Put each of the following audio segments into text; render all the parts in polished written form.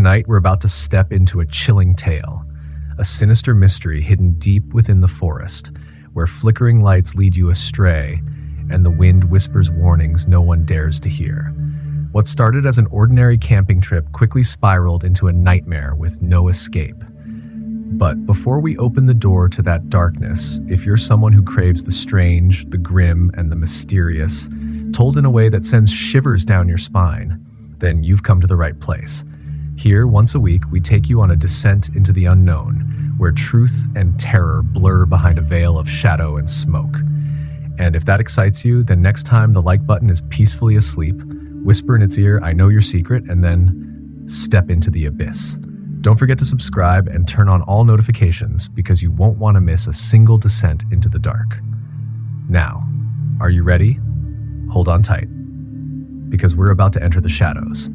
Tonight, we're about to step into a chilling tale, a sinister mystery hidden deep within the forest, where flickering lights lead you astray and the wind whispers warnings no one dares to hear. What started as an ordinary camping trip quickly spiraled into a nightmare with no escape. But before we open the door to that darkness, if you're someone who craves the strange, the grim, and the mysterious, told in a way that sends shivers down your spine, then you've come to the right place. Here, once a week, we take you on a descent into the unknown, where truth and terror blur behind a veil of shadow and smoke. And if that excites you, then next time the like button is peacefully asleep, whisper in its ear, "I know your secret," and then step into the abyss. Don't forget to subscribe and turn on all notifications because you won't want to miss a single descent into the dark. Now, are you ready? Hold on tight, because we're about to enter the shadows.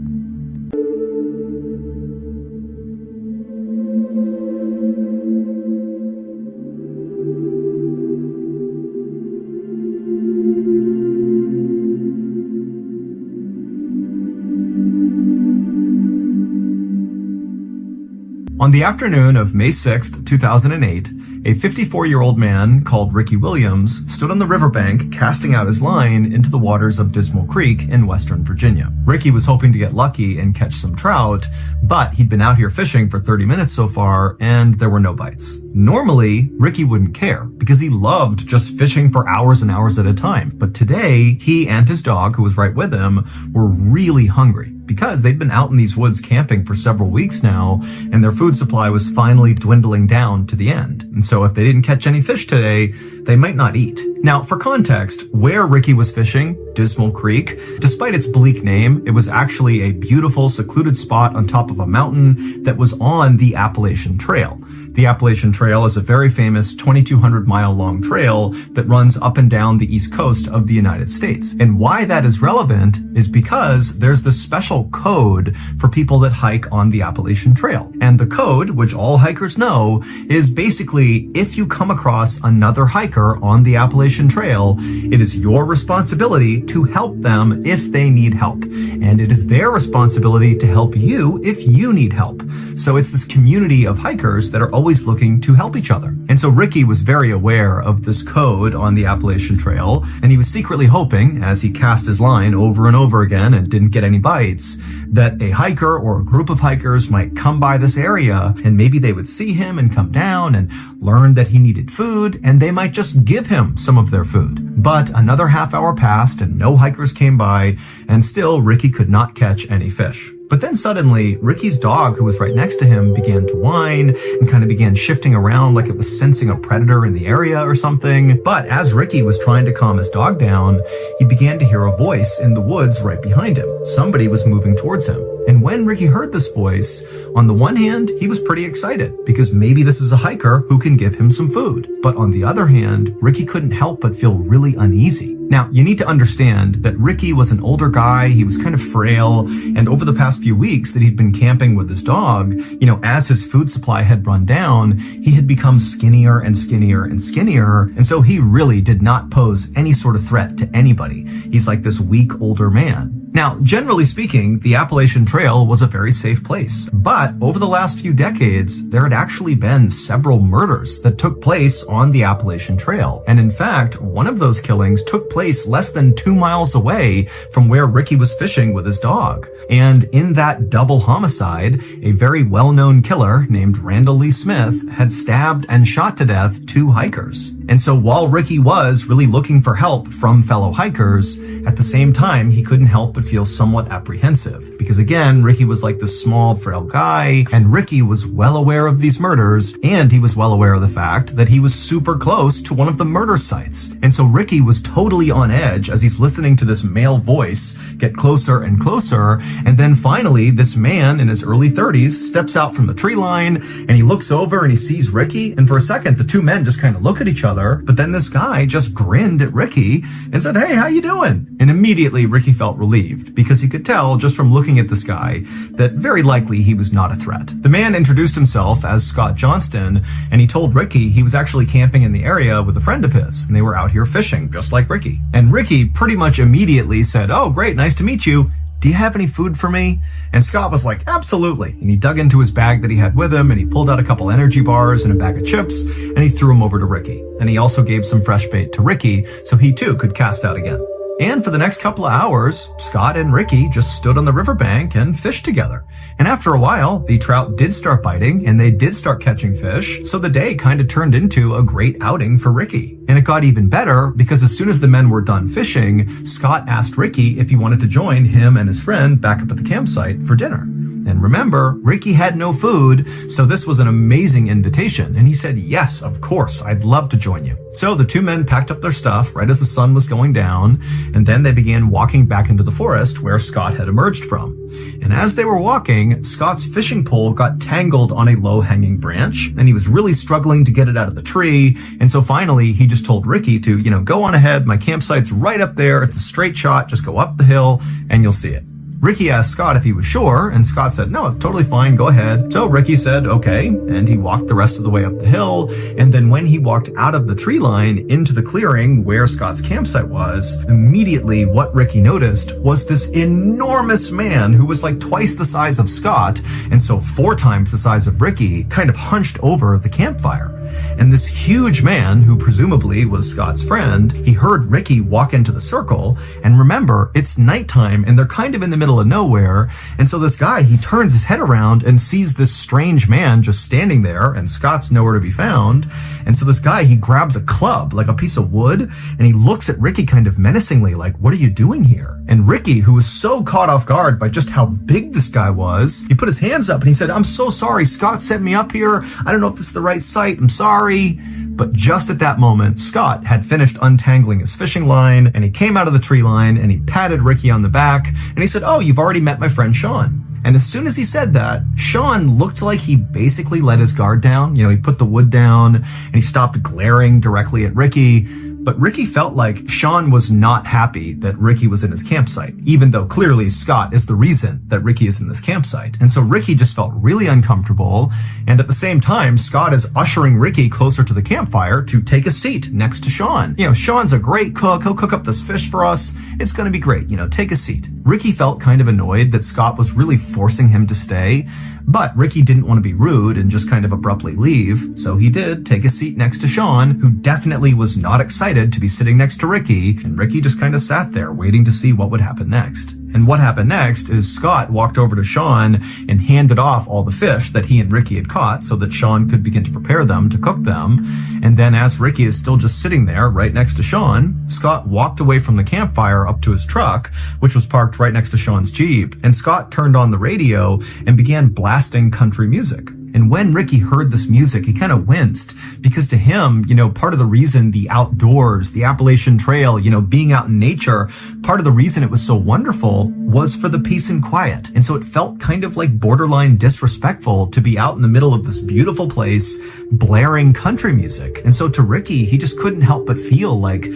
On the afternoon of May 6th, 2008, a 54-year-old man called Ricky Williams stood on the riverbank casting out his line into the waters of Dismal Creek in Western Virginia. Ricky was hoping to get lucky and catch some trout, but he'd been out here fishing for 30 minutes so far and there were no bites. Normally, Ricky wouldn't care because he loved just fishing for hours and hours at a time. But today, he and his dog, who was right with him, were really hungry because they'd been out in these woods camping for several weeks now, and their food supply was finally dwindling down to the end. And so if they didn't catch any fish today, they might not eat. Now, for context, where Ricky was fishing, Dismal Creek, despite its bleak name, it was actually a beautiful, secluded spot on top of a mountain that was on the Appalachian Trail. The Appalachian Trail is a very famous 2,200-mile-long trail that runs up and down the east coast of the United States. And why that is relevant is because there's this special code for people that hike on the Appalachian Trail. And the code, which all hikers know, is basically if you come across another hiker on the Appalachian Trail, it is your responsibility to help them if they need help. And it is their responsibility to help you if you need help. So it's this community of hikers that are always looking to help each other. And so Ricky was very aware of this code on the Appalachian Trail, and he was secretly hoping, as he cast his line over and over again and didn't get any bites, that a hiker or a group of hikers might come by this area and maybe they would see him and come down and learn that he needed food, and they might just give him some of their food. But another half hour passed and no hikers came by, and still Ricky could not catch any fish. But then suddenly, Ricky's dog, who was right next to him, began to whine and kind of began shifting around like it was sensing a predator in the area or something. But as Ricky was trying to calm his dog down, he began to hear a voice in the woods right behind him. Somebody was moving towards him. And when Ricky heard this voice, on the one hand, he was pretty excited because maybe this is a hiker who can give him some food. But on the other hand, Ricky couldn't help but feel really uneasy. Now, you need to understand that Ricky was an older guy, he was kind of frail, and over the past few weeks that he'd been camping with his dog, as his food supply had run down, he had become skinnier and skinnier and skinnier, and so he really did not pose any sort of threat to anybody. He's like this weak older man. Now, generally speaking, the Appalachian Trail was a very safe place, but over the last few decades, there had actually been several murders that took place on the Appalachian Trail. And in fact, one of those killings took place less than 2 miles away from where Ricky was fishing with his dog. And in that double homicide, a very well-known killer named Randall Lee Smith had stabbed and shot to death 2 hikers. And so while Ricky was really looking for help from fellow hikers, at the same time, he couldn't help but feel somewhat apprehensive. Because again, Ricky was like this small, frail guy, and Ricky was well aware of these murders, and he was well aware of the fact that he was super close to one of the murder sites. And so Ricky was totally on edge as he's listening to this male voice get closer and closer, and then finally, this man in his early 30s steps out from the tree line, and he looks over and he sees Ricky, and for a second, the two men just kind of look at each other, but then this guy just grinned at Ricky and said, "Hey, how you doing?" And immediately Ricky felt relieved because he could tell just from looking at this guy that very likely he was not a threat. The man introduced himself as Scott Johnston, and he told Ricky he was actually camping in the area with a friend of his, and they were out here fishing just like Ricky. And Ricky pretty much immediately said, "Oh, great, nice to meet you." "Do you have any food for me?" And Scott was like, "Absolutely." And he dug into his bag that he had with him, and he pulled out a couple energy bars and a bag of chips, and he threw them over to Ricky. And he also gave some fresh bait to Ricky so he too could cast out again. And for the next couple of hours, Scott and Ricky just stood on the riverbank and fished together. And after a while, the trout did start biting and they did start catching fish, so the day kind of turned into a great outing for Ricky. And it got even better because as soon as the men were done fishing, Scott asked Ricky if he wanted to join him and his friend back up at the campsite for dinner. And remember, Ricky had no food, so this was an amazing invitation. And he said, "Yes, of course, I'd love to join you." So the two men packed up their stuff right as the sun was going down, and then they began walking back into the forest where Scott had emerged from. And as they were walking, Scott's fishing pole got tangled on a low-hanging branch, and he was really struggling to get it out of the tree. And so finally, he just told Ricky to, go on ahead. My campsite's right up there. It's a straight shot. Just go up the hill and you'll see it. Ricky asked Scott if he was sure, and Scott said, "No, it's totally fine, go ahead." So Ricky said, "Okay," and he walked the rest of the way up the hill, and then when he walked out of the tree line into the clearing where Scott's campsite was, immediately what Ricky noticed was this enormous man who was like twice the size of Scott, and so 4 times the size of Ricky, kind of hunched over the campfire. And this huge man, who presumably was Scott's friend, he heard Ricky walk into the circle, and remember, it's nighttime and they're kind of in the middle of nowhere, and so this guy, he turns his head around and sees this strange man just standing there, and Scott's nowhere to be found. And so this guy, he grabs a club, like a piece of wood, and he looks at Ricky kind of menacingly, like, "What are you doing here?" And Ricky, who was so caught off guard by just how big this guy was, he put his hands up and he said, "I'm so sorry, Scott sent me up here. I don't know if this is the right site. I'm sorry." But just at that moment, Scott had finished untangling his fishing line, and he came out of the tree line and he patted Ricky on the back and he said, "Oh, you've already met my friend Sean." And as soon as he said that, Sean looked like he basically let his guard down. He put the wood down and he stopped glaring directly at Ricky. But Ricky felt like Sean was not happy that Ricky was in his campsite, even though clearly Scott is the reason that Ricky is in this campsite. And so Ricky just felt really uncomfortable. And at the same time, Scott is ushering Ricky closer to the campfire to take a seat next to Sean. Sean's a great cook. He'll cook up this fish for us. It's going to be great. Take a seat. Ricky felt kind of annoyed that Scott was really forcing him to stay, but Ricky didn't want to be rude and just kind of abruptly leave. So he did take a seat next to Sean, who definitely was not excited to be sitting next to Ricky, and Ricky just kind of sat there waiting to see what would happen next. And what happened next is Scott walked over to Sean and handed off all the fish that he and Ricky had caught so that Sean could begin to prepare them to cook them. And then as Ricky is still just sitting there right next to Sean, Scott walked away from the campfire up to his truck, which was parked right next to Sean's Jeep, and Scott turned on the radio and began blasting country music. And when Ricky heard this music, he kind of winced because to him, part of the reason the outdoors, the Appalachian Trail, being out in nature, part of the reason it was so wonderful was for the peace and quiet. And so it felt kind of like borderline disrespectful to be out in the middle of this beautiful place blaring country music. And so to Ricky, he just couldn't help but feel like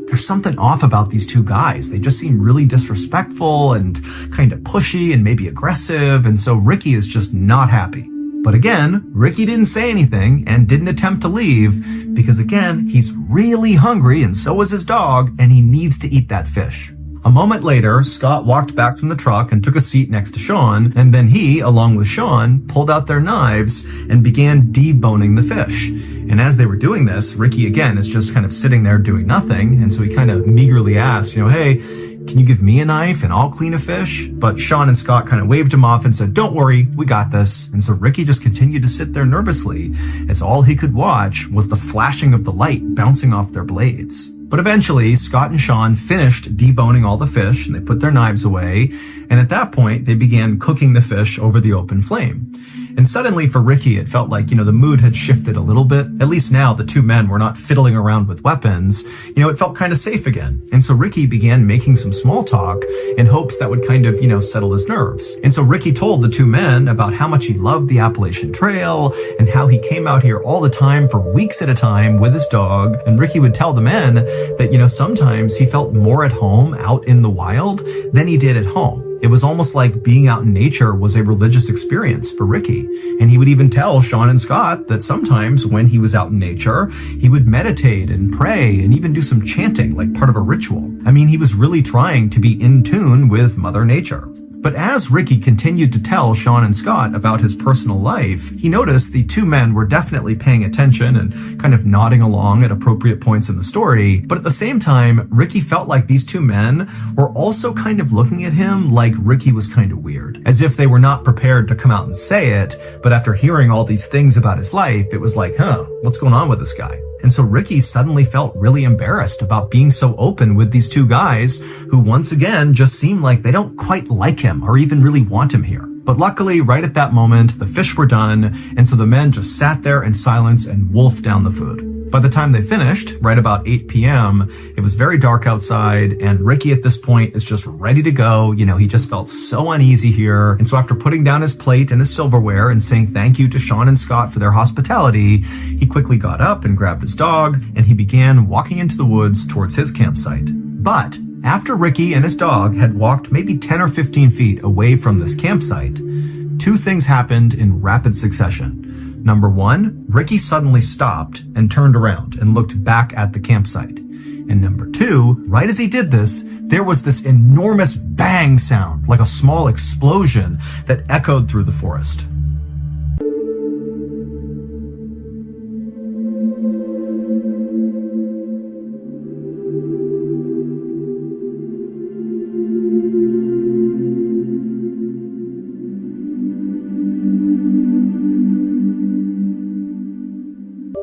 there's something off about these two guys. They just seem really disrespectful and kind of pushy and maybe aggressive. And so Ricky is just not happy. But again, Ricky didn't say anything and didn't attempt to leave because again, he's really hungry and so is his dog and he needs to eat that fish. A moment later, Scott walked back from the truck and took a seat next to Sean, and then he, along with Sean, pulled out their knives and began deboning the fish. And as they were doing this, Ricky again is just kind of sitting there doing nothing, and so he kind of meagerly asked, "Hey, can you give me a knife and I'll clean a fish?" But Sean and Scott kind of waved him off and said, "Don't worry, we got this." And so Ricky just continued to sit there nervously as all he could watch was the flashing of the light bouncing off their blades. But eventually, Scott and Sean finished deboning all the fish and they put their knives away. And at that point, they began cooking the fish over the open flame. And suddenly for Ricky, it felt like, the mood had shifted a little bit. At least now the two men were not fiddling around with weapons. It felt kind of safe again. And so Ricky began making some small talk in hopes that would kind of, settle his nerves. And so Ricky told the two men about how much he loved the Appalachian Trail and how he came out here all the time for weeks at a time with his dog. And Ricky would tell the men that, sometimes he felt more at home out in the wild than he did at home. It was almost like being out in nature was a religious experience for Ricky. And he would even tell Sean and Scott that sometimes when he was out in nature, he would meditate and pray and even do some chanting like part of a ritual. I mean, he was really trying to be in tune with Mother Nature. But as Ricky continued to tell Sean and Scott about his personal life, he noticed the two men were definitely paying attention and kind of nodding along at appropriate points in the story. But at the same time, Ricky felt like these two men were also kind of looking at him like Ricky was kind of weird, as if they were not prepared to come out and say it. But after hearing all these things about his life, it was like, what's going on with this guy? And so Ricky suddenly felt really embarrassed about being so open with these two guys who once again just seem like they don't quite like him or even really want him here. But luckily, right at that moment, the fish were done, and so the men just sat there in silence and wolfed down the food. By the time they finished, right about 8 p.m., it was very dark outside, and Ricky at this point is just ready to go. He just felt so uneasy here. And so after putting down his plate and his silverware and saying thank you to Sean and Scott for their hospitality, he quickly got up and grabbed his dog, and he began walking into the woods towards his campsite. But after Ricky and his dog had walked maybe 10 or 15 feet away from this campsite, two things happened in rapid succession. Number one, Ricky suddenly stopped and turned around and looked back at the campsite. And number two, right as he did this, there was this enormous bang sound, like a small explosion that echoed through the forest.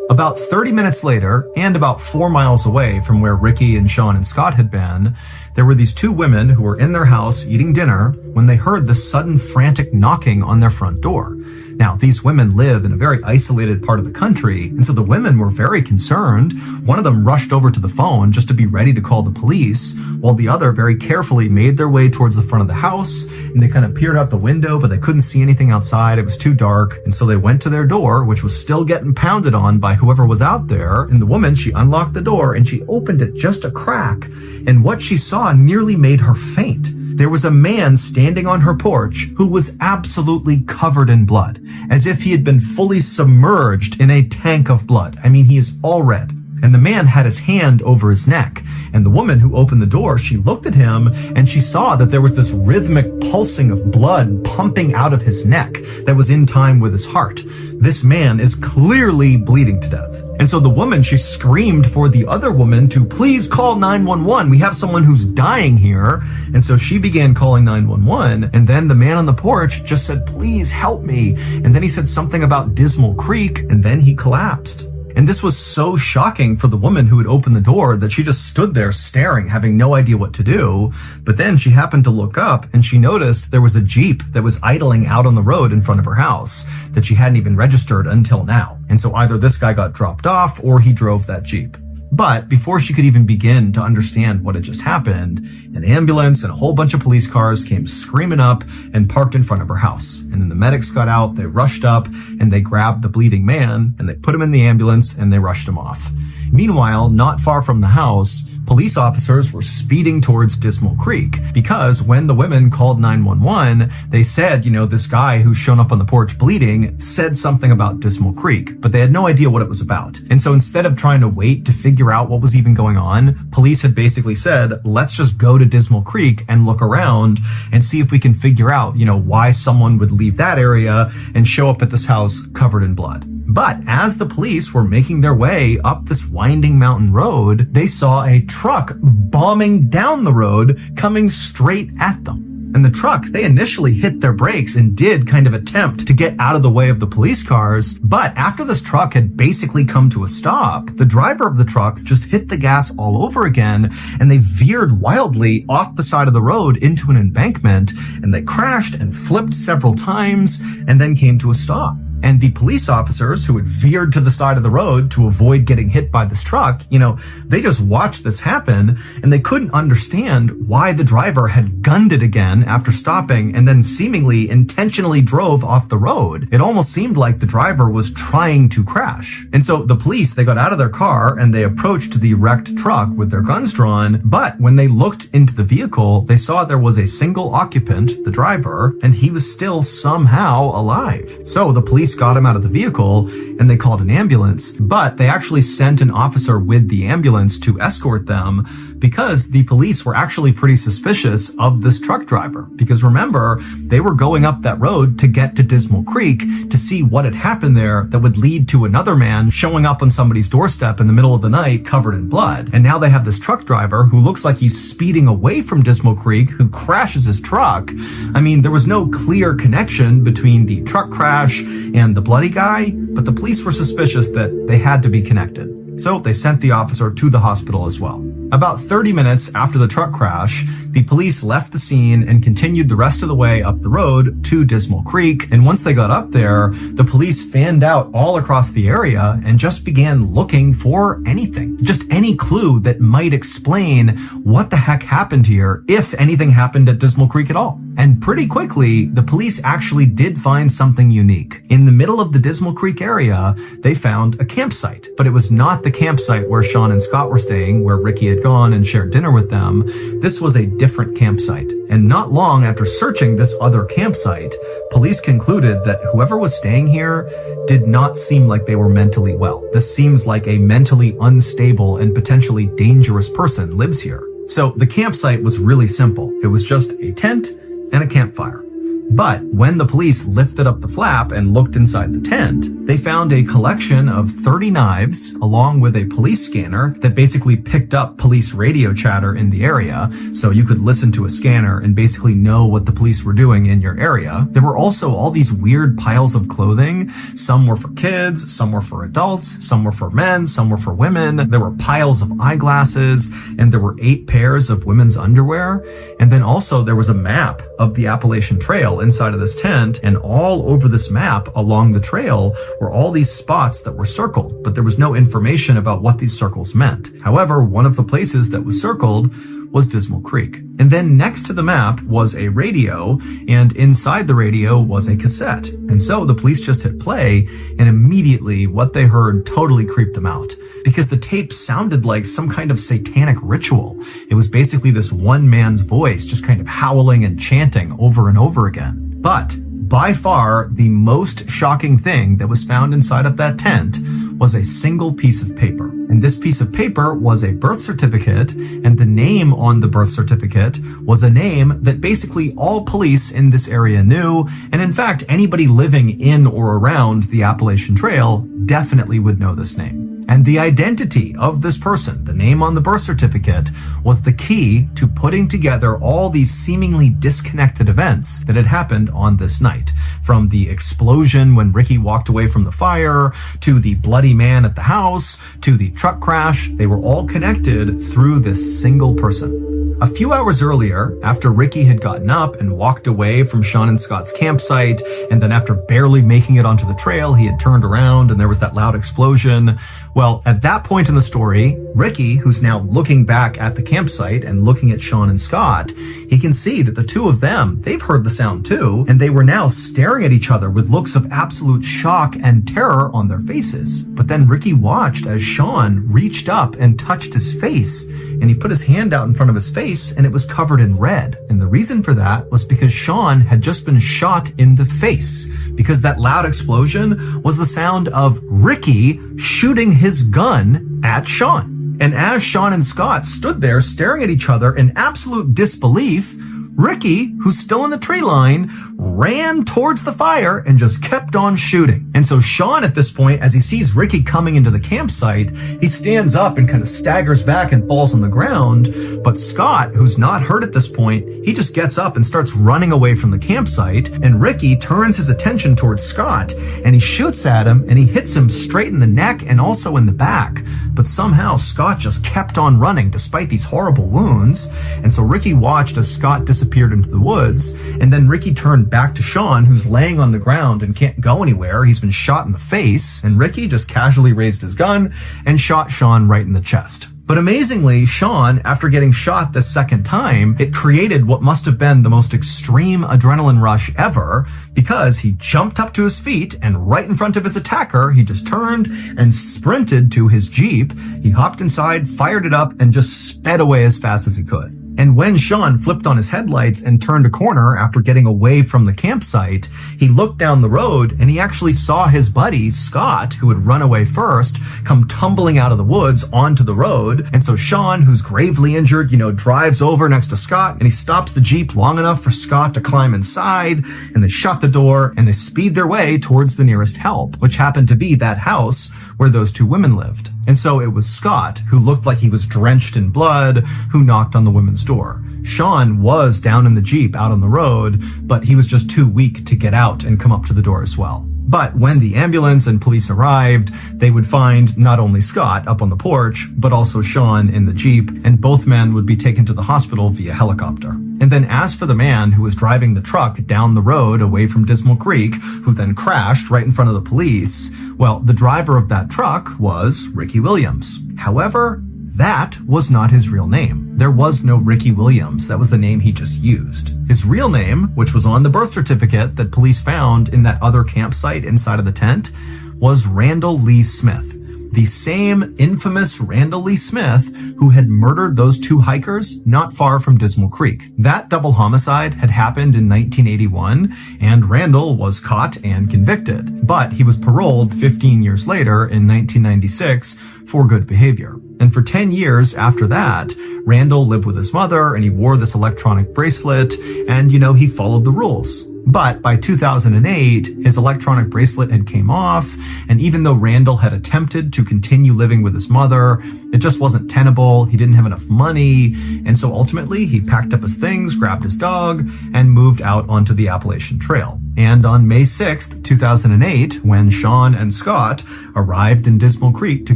About 30 minutes later, and about 4 miles away from where Ricky and Sean and Scott had been, there were these two women who were in their house eating dinner when they heard this sudden frantic knocking on their front door. Now, these women live in a very isolated part of the country, and so the women were very concerned. One of them rushed over to the phone just to be ready to call the police, while the other very carefully made their way towards the front of the house, and they kind of peered out the window, but they couldn't see anything outside. It was too dark, and so they went to their door, which was still getting pounded on by whoever was out there, and the woman, she unlocked the door, and she opened it just a crack, and what she saw nearly made her faint. There was a man standing on her porch who was absolutely covered in blood, as if he had been fully submerged in a tank of blood. I mean, he is all red. And the man had his hand over his neck. And the woman who opened the door, she looked at him and she saw that there was this rhythmic pulsing of blood pumping out of his neck that was in time with his heart. This man is clearly bleeding to death. And so the woman, she screamed for the other woman to please call 911. We have someone who's dying here. And so she began calling 911. And then the man on the porch just said, please help me. And then he said something about Dismal Creek. And then he collapsed. And this was so shocking for the woman who had opened the door that she just stood there staring, having no idea what to do. But then she happened to look up and she noticed there was a Jeep that was idling out on the road in front of her house that she hadn't even registered until now. And so either this guy got dropped off or he drove that Jeep. But before she could even begin to understand what had just happened, an ambulance and a whole bunch of police cars came screaming up and parked in front of her house. And then the medics got out, they rushed up, and they grabbed the bleeding man, and they put him in the ambulance, and they rushed him off. Meanwhile, not far from the house, police officers were speeding towards Dismal Creek because when the women called 911, they said, this guy who's shown up on the porch bleeding said something about Dismal Creek, but they had no idea what it was about. And so instead of trying to wait to figure out what was even going on, police had basically said, let's just go to Dismal Creek and look around and see if we can figure out, why someone would leave that area and show up at this house covered in blood. But as the police were making their way up this winding mountain road, they saw a truck bombing down the road coming straight at them. And the truck, they initially hit their brakes and did kind of attempt to get out of the way of the police cars. But after this truck had basically come to a stop, the driver of the truck just hit the gas all over again, and they veered wildly off the side of the road into an embankment, and they crashed and flipped several times and then came to a stop. And the police officers who had veered to the side of the road to avoid getting hit by this truck, they just watched this happen, and they couldn't understand why the driver had gunned it again after stopping and then seemingly intentionally drove off the road. It almost seemed like the driver was trying to crash. And so the police, they got out of their car and they approached the wrecked truck with their guns drawn, but when they looked into the vehicle, they saw there was a single occupant, the driver, and he was still somehow alive. So the police got him out of the vehicle and they called an ambulance, but they actually sent an officer with the ambulance to escort them because the police were actually pretty suspicious of this truck driver. Because remember, they were going up that road to get to Dismal Creek to see what had happened there that would lead to another man showing up on somebody's doorstep in the middle of the night covered in blood. And now they have this truck driver who looks like he's speeding away from Dismal Creek, who crashes his truck. I mean, there was no clear connection between the truck crash and the bloody guy, but the police were suspicious that they had to be connected. So they sent the officer to the hospital as well. About 30 minutes after the truck crash, the police left the scene and continued the rest of the way up the road to Dismal Creek. And once they got up there, the police fanned out all across the area and just began looking for anything. Just any clue that might explain what the heck happened here, if anything happened at Dismal Creek at all. And pretty quickly, the police actually did find something unique. In the middle of the Dismal Creek area, they found a campsite, but it was not the campsite where Sean and Scott were staying, where Ricky had gone and shared dinner with them. This was a different campsite. And not long after searching this other campsite, police concluded that whoever was staying here did not seem like they were mentally well. This seems like a mentally unstable and potentially dangerous person lives here. So the campsite was really simple. It was just a tent and a campfire. But when the police lifted up the flap and looked inside the tent, they found a collection of 30 knives along with a police scanner that basically picked up police radio chatter in the area. So you could listen to a scanner and basically know what the police were doing in your area. There were also all these weird piles of clothing. Some were for kids, some were for adults, some were for men, some were for women. There were piles of eyeglasses, and there were 8 pairs of women's underwear. And then also there was a map of the Appalachian Trail inside of this tent, and all over this map along the trail were all these spots that were circled, but there was no information about what these circles meant. However, one of the places that was circled was Dismal Creek. And then next to the map was a radio, and inside the radio was a cassette. And so the police just hit play, and immediately what they heard totally creeped them out, because the tape sounded like some kind of satanic ritual. It was basically this one man's voice just kind of howling and chanting over and over again. But by far, the most shocking thing that was found inside of that tent was a single piece of paper. And this piece of paper was a birth certificate, and the name on the birth certificate was a name that basically all police in this area knew, and in fact, anybody living in or around the Appalachian Trail definitely would know this name. And the identity of this person, the name on the birth certificate, was the key to putting together all these seemingly disconnected events that had happened on this night. From the explosion when Ricky walked away from the fire, to the bloody man at the house, to the truck crash, they were all connected through this single person. A few hours earlier, after Ricky had gotten up and walked away from Sean and Scott's campsite, and then after barely making it onto the trail, he had turned around and there was that loud explosion. Well, at that point in the story, Ricky, who's now looking back at the campsite and looking at Sean and Scott, he can see that the two of them, they've heard the sound too, and they were now staring at each other with looks of absolute shock and terror on their faces. But then Ricky watched as Sean reached up and touched his face, and he put his hand out in front of his face, and it was covered in red. And the reason for that was because Sean had just been shot in the face, because that loud explosion was the sound of Ricky shooting his gun at Sean. And as Sean and Scott stood there staring at each other in absolute disbelief, Ricky, who's still in the tree line, ran towards the fire and just kept on shooting. And so Sean, at this point, as he sees Ricky coming into the campsite, he stands up and kind of staggers back and falls on the ground. But Scott, who's not hurt at this point, he just gets up and starts running away from the campsite. And Ricky turns his attention towards Scott and he shoots at him and he hits him straight in the neck and also in the back. But somehow Scott just kept on running despite these horrible wounds. And so Ricky watched as Scott disappeared disappeared into the woods, and then Ricky turned back to Sean, who's laying on the ground and can't go anywhere. He's been shot in the face, and Ricky just casually raised his gun and shot Sean right in the chest. But amazingly, Sean, after getting shot the second time, it created what must have been the most extreme adrenaline rush ever, because he jumped up to his feet and right in front of his attacker, he just turned and sprinted to his Jeep. He hopped inside, fired it up, and just sped away as fast as he could. And when Sean flipped on his headlights and turned a corner after getting away from the campsite, he looked down the road and he actually saw his buddy, Scott, who had run away first, come tumbling out of the woods onto the road. And so Sean, who's gravely injured, drives over next to Scott and he stops the Jeep long enough for Scott to climb inside, and they shut the door and they speed their way towards the nearest help, which happened to be that house where those two women lived. And so it was Scott, who looked like he was drenched in blood, who knocked on the women's door. Sean was down in the Jeep out on the road, but he was just too weak to get out and come up to the door as well. But when the ambulance and police arrived, they would find not only Scott up on the porch, but also Sean in the Jeep, and both men would be taken to the hospital via helicopter. And then as for the man who was driving the truck down the road away from Dismal Creek, who then crashed right in front of the police, well, the driver of that truck was Ricky Williams. However, that was not his real name. There was no Ricky Williams. That was the name he just used. His real name, which was on the birth certificate that police found in that other campsite inside of the tent, was Randall Lee Smith. The same infamous Randall Lee Smith who had murdered those two hikers not far from Dismal Creek. That double homicide had happened in 1981, and Randall was caught and convicted, but he was paroled 15 years later in 1996 for good behavior. And for 10 years after that, Randall lived with his mother and he wore this electronic bracelet and, he followed the rules. But by 2008, his electronic bracelet had came off, and even though Randall had attempted to continue living with his mother, it just wasn't tenable. He didn't have enough money, and so ultimately he packed up his things, grabbed his dog, and moved out onto the Appalachian Trail. And on May 6th, 2008, when Sean and Scott arrived in Dismal Creek to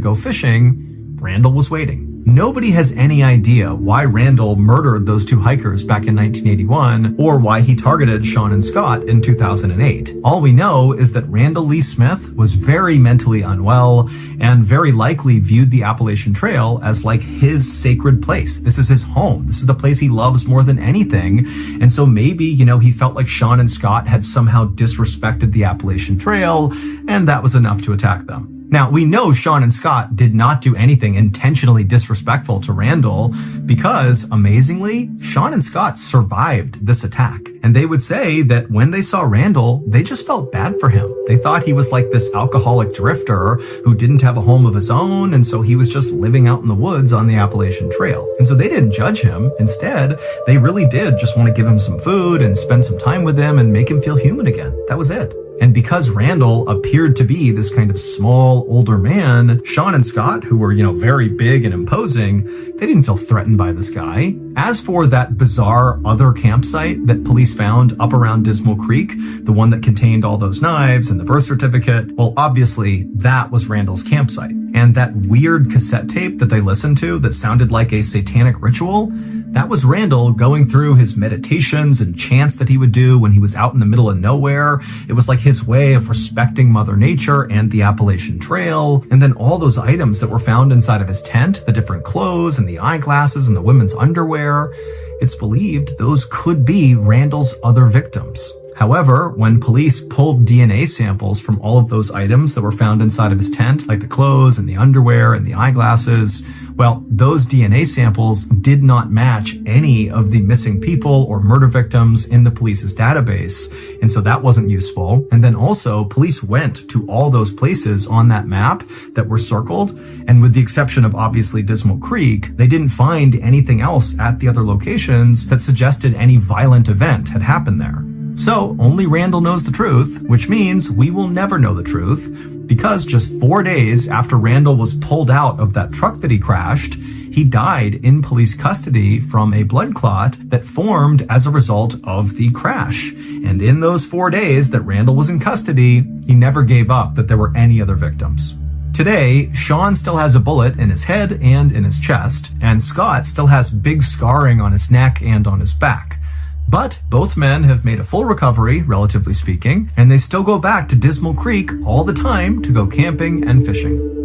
go fishing, Randall was waiting. Nobody has any idea why Randall murdered those two hikers back in 1981 or why he targeted Sean and Scott in 2008. All we know is that Randall Lee Smith was very mentally unwell and very likely viewed the Appalachian Trail as like his sacred place. This is his home. This is the place he loves more than anything. And so maybe, he felt like Sean and Scott had somehow disrespected the Appalachian Trail, and that was enough to attack them. Now, we know Sean and Scott did not do anything intentionally disrespectful to Randall because, amazingly, Sean and Scott survived this attack. And they would say that when they saw Randall, they just felt bad for him. They thought he was like this alcoholic drifter who didn't have a home of his own, and so he was just living out in the woods on the Appalachian Trail. And so they didn't judge him. Instead, they really did just want to give him some food and spend some time with him and make him feel human again. That was it. And because Randall appeared to be this kind of small, older man, Sean and Scott, who were, very big and imposing, they didn't feel threatened by this guy. As for that bizarre other campsite that police found up around Dismal Creek, the one that contained all those knives and the birth certificate, well, obviously that was Randall's campsite. And that weird cassette tape that they listened to that sounded like a satanic ritual, that was Randall going through his meditations and chants that he would do when he was out in the middle of nowhere. It was like his way of respecting Mother Nature and the Appalachian Trail. And then all those items that were found inside of his tent, the different clothes and the eyeglasses and the women's underwear, it's believed those could be Randall's other victims. However, when police pulled DNA samples from all of those items that were found inside of his tent, like the clothes and the underwear and the eyeglasses, well, those DNA samples did not match any of the missing people or murder victims in the police's database, and so that wasn't useful. And then also, police went to all those places on that map that were circled, and with the exception of obviously Dismal Creek, they didn't find anything else at the other locations that suggested any violent event had happened there. So only Randall knows the truth, which means we will never know the truth, because just 4 days after Randall was pulled out of that truck that he crashed, he died in police custody from a blood clot that formed as a result of the crash. And in those 4 days that Randall was in custody, he never gave up that there were any other victims. Today, Sean still has a bullet in his head and in his chest, and Scott still has big scarring on his neck and on his back. But both men have made a full recovery, relatively speaking, and they still go back to Dismal Creek all the time to go camping and fishing.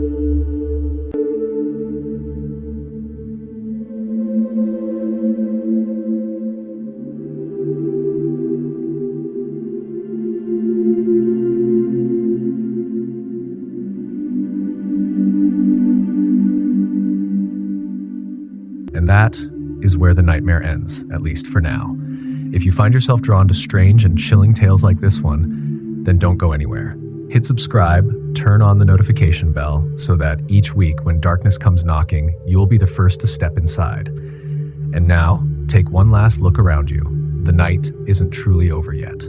And that is where the nightmare ends, at least for now. If you find yourself drawn to strange and chilling tales like this one, then don't go anywhere. Hit subscribe, turn on the notification bell so that each week when darkness comes knocking, you'll be the first to step inside. And now, take one last look around you. The night isn't truly over yet.